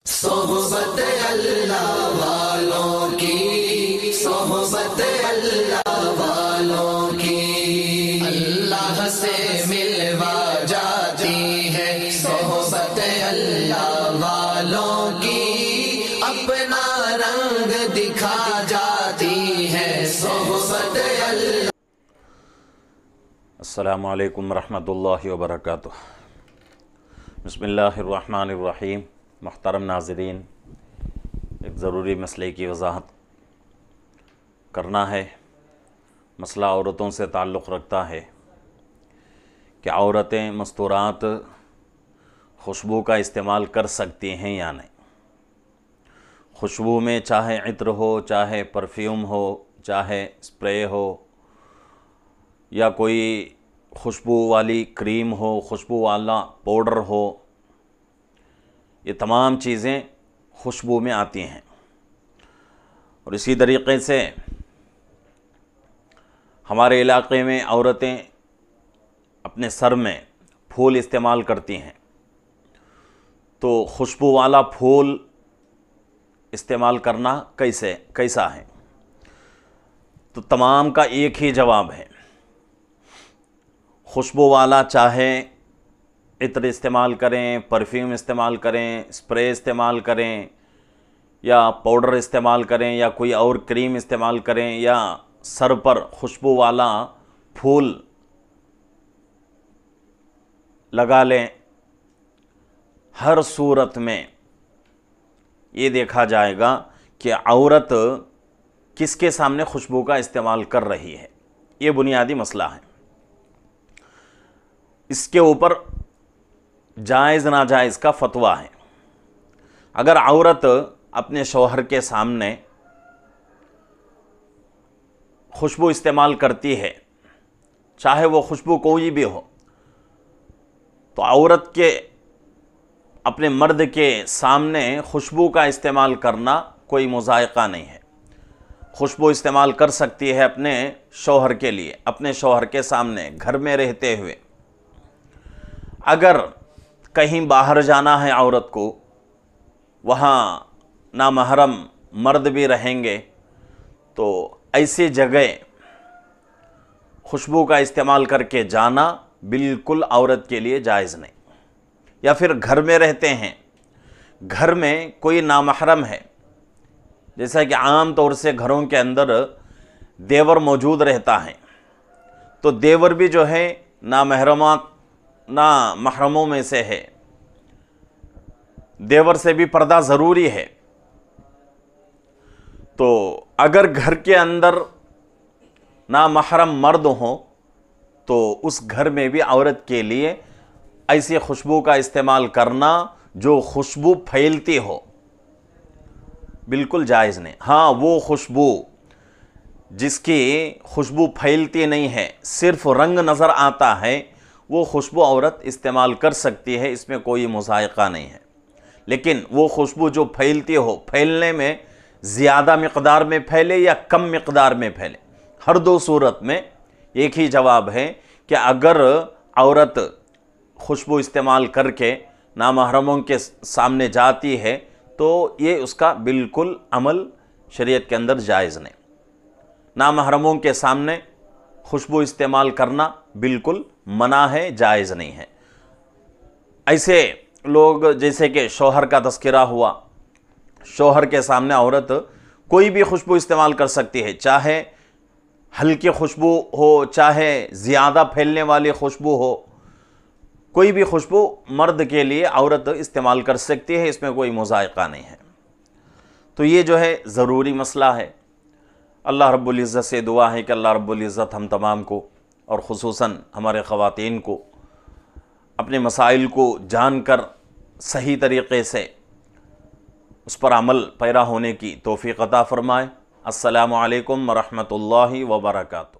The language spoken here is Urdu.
صحبت اللہ والوں کی، صحبت اللہ والوں کی، اللہ سے ملوا جاتی ہے صحبت اللہ والوں کی، اپنا رنگ دکھا جاتی ہے صحبت اللہ۔ السلام علیکم ورحمۃ اللہ وبرکاتہ۔ بسم اللہ الرحمن الرحیم۔ محترم ناظرین، ایک ضروری مسئلے کی وضاحت کرنا ہے۔ مسئلہ عورتوں سے تعلق رکھتا ہے کہ عورتیں مستورات خوشبو کا استعمال کر سکتی ہیں یا نہیں۔ خوشبو میں چاہے عطر ہو، چاہے پرفیوم ہو، چاہے اسپرے ہو، یا کوئی خوشبو والی کریم ہو، خوشبو والا پاؤڈر ہو، یہ تمام چیزیں خوشبو میں آتی ہیں۔ اور اسی طریقے سے ہمارے علاقے میں عورتیں اپنے سر میں پھول استعمال کرتی ہیں، تو خوشبو والا پھول استعمال کرنا کیسا ہے؟ تو تمام کا ایک ہی جواب ہے۔ خوشبو والا چاہے عطر استعمال کریں، پرفیوم استعمال کریں، اسپرے استعمال کریں، یا پاؤڈر استعمال کریں، یا کوئی اور کریم استعمال کریں، یا سر پر خوشبو والا پھول لگا لیں، ہر صورت میں یہ دیکھا جائے گا کہ عورت کس کے سامنے خوشبو کا استعمال کر رہی ہے۔ یہ بنیادی مسئلہ ہے۔ اس کے اوپر جائز ناجائز کا فتویٰ ہے۔ اگر عورت اپنے شوہر کے سامنے خوشبو استعمال کرتی ہے، چاہے وہ خوشبو کوئی بھی ہو، تو عورت کے اپنے مرد کے سامنے خوشبو کا استعمال کرنا کوئی مضائقہ نہیں ہے۔ خوشبو استعمال کر سکتی ہے اپنے شوہر کے لیے، اپنے شوہر کے سامنے گھر میں رہتے ہوئے۔ اگر کہیں باہر جانا ہے عورت کو، وہاں نامحرم مرد بھی رہیں گے، تو ایسی جگہ خوشبو کا استعمال کر کے جانا بالکل عورت کے لیے جائز نہیں۔ یا پھر گھر میں رہتے ہیں، گھر میں کوئی نامحرم ہے، جیسا کہ عام طور سے گھروں کے اندر دیور موجود رہتا ہے، تو دیور بھی جو ہے نامحرموں میں سے ہے، دیور سے بھی پردہ ضروری ہے۔ تو اگر گھر کے اندر نامحرم مرد ہوں، تو اس گھر میں بھی عورت کے لیے ایسی خوشبو کا استعمال کرنا جو خوشبو پھیلتی ہو بالکل جائز نہیں۔ ہاں، وہ خوشبو جس کی خوشبو پھیلتی نہیں ہے، صرف رنگ نظر آتا ہے، وہ خوشبو عورت استعمال کر سکتی ہے، اس میں کوئی مضائقہ نہیں ہے۔ لیکن وہ خوشبو جو پھیلتی ہو، پھیلنے میں زیادہ مقدار میں پھیلے یا کم مقدار میں پھیلے، ہر دو صورت میں ایک ہی جواب ہے کہ اگر عورت خوشبو استعمال کر کے نامحرموں کے سامنے جاتی ہے، تو یہ اس کا بالکل عمل شریعت کے اندر جائز نہیں۔ نامحرموں کے سامنے خوشبو استعمال کرنا بالکل منع ہے، جائز نہیں ہے۔ ایسے لوگ جیسے کہ شوہر کا تذکرہ ہوا، شوہر کے سامنے عورت کوئی بھی خوشبو استعمال کر سکتی ہے، چاہے ہلکی خوشبو ہو، چاہے زیادہ پھیلنے والی خوشبو ہو، کوئی بھی خوشبو مرد کے لیے عورت استعمال کر سکتی ہے، اس میں کوئی مضائقہ نہیں ہے۔ تو یہ جو ہے ضروری مسئلہ ہے۔ اللہ رب العزت سے دعا ہے کہ اللہ رب العزت ہم تمام کو، اور خصوصاً ہمارے خواتین کو، اپنے مسائل کو جان کر صحیح طریقے سے اس پر عمل پیرا ہونے کی توفیق عطا فرمائے۔ السلام علیکم ورحمۃ اللہ وبرکاتہ۔